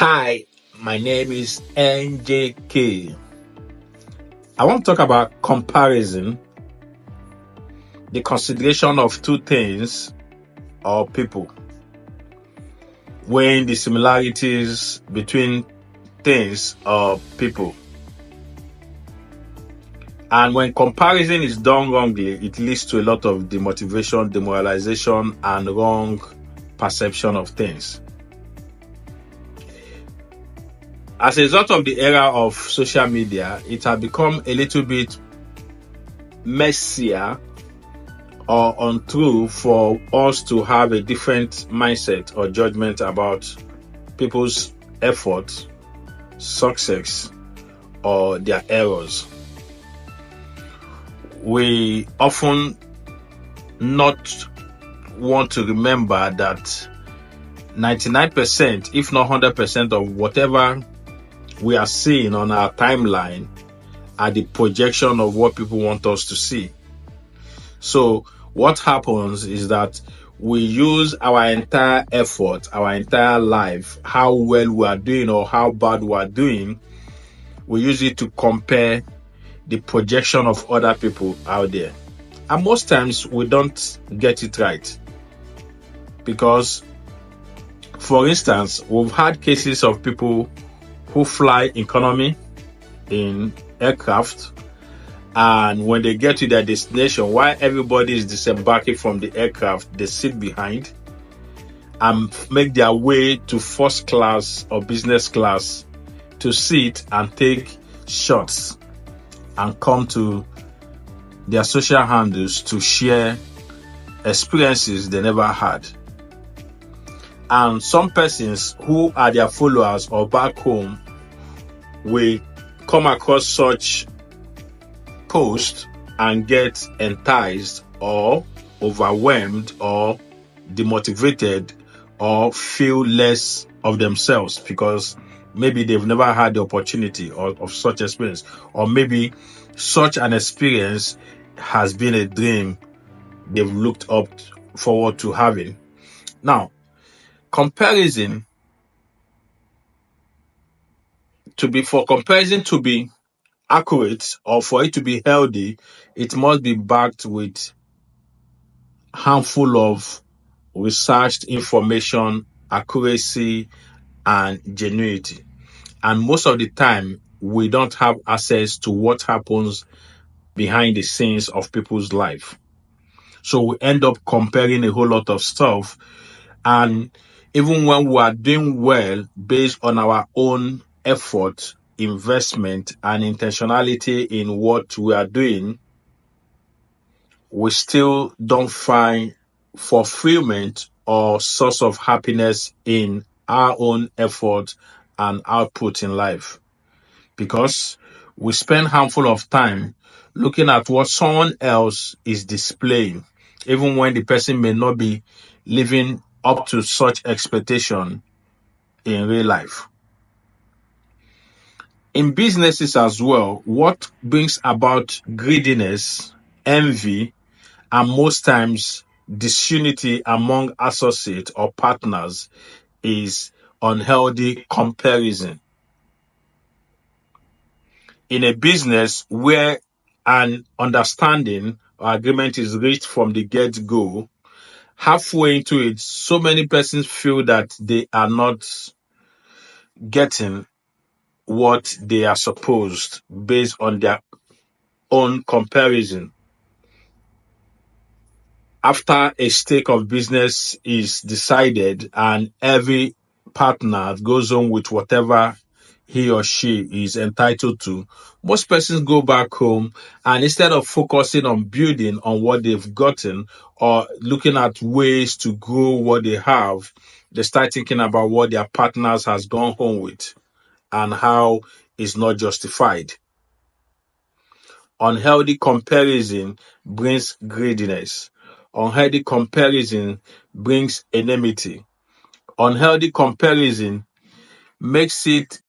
Hi, my name is NJK. I want to talk about comparison, the consideration of two things or people, weighing the similarities between things or people. And when comparison is done wrongly, it leads to a lot of demotivation, demoralization, and wrong perception of things. As a result of the era of social media, it has become a little bit messier or untrue for us to have a different mindset or judgment about people's efforts, success, or their errors. We often not want to remember that 99%, if not 100% of whatever we are seeing on our timeline are the projection of what people want us to see. So what happens is that we use our entire effort, our entire life, how well we are doing or how bad we are doing, we use it to compare the projection of other people out there. And most times we don't get it right. Because, for instance, we've had cases of people who fly economy in aircraft, and when they get to their destination, while everybody is disembarking from the aircraft, they sit behind and make their way to first class or business class to sit and take shots and come to their social handles to share experiences they never had. And some persons who are their followers or back home will come across such posts and get enticed or overwhelmed or demotivated or feel less of themselves because maybe they've never had the opportunity of such experience, or maybe such an experience has been a dream they've looked up forward to having. Now, comparison to be accurate or for it to be healthy, it must be backed with handful of researched information, accuracy, and genuinity. And most of the time, we don't have access to what happens behind the scenes of people's life. So we end up comparing a whole lot of stuff. And even when we are doing well based on our own effort, investment, and intentionality in what we are doing, we still don't find fulfillment or source of happiness in our own effort and output in life, because we spend handful of time looking at what someone else is displaying, even when the person may not be living up to such expectation in real life. In businesses as well, what brings about greediness, envy, and most times disunity among associates or partners is unhealthy comparison. In a business where an understanding or agreement is reached from the get-go, halfway into it, so many persons feel that they are not getting what they are supposed based on their own comparison. After a stake of business is decided and every partner goes on with whatever he or she is entitled to, most persons go back home and instead of focusing on building on what they've gotten or looking at ways to grow what they have, they start thinking about what their partners has gone home with and how it's not justified. Unhealthy comparison brings greediness. Unhealthy comparison brings enmity. Unhealthy comparison makes it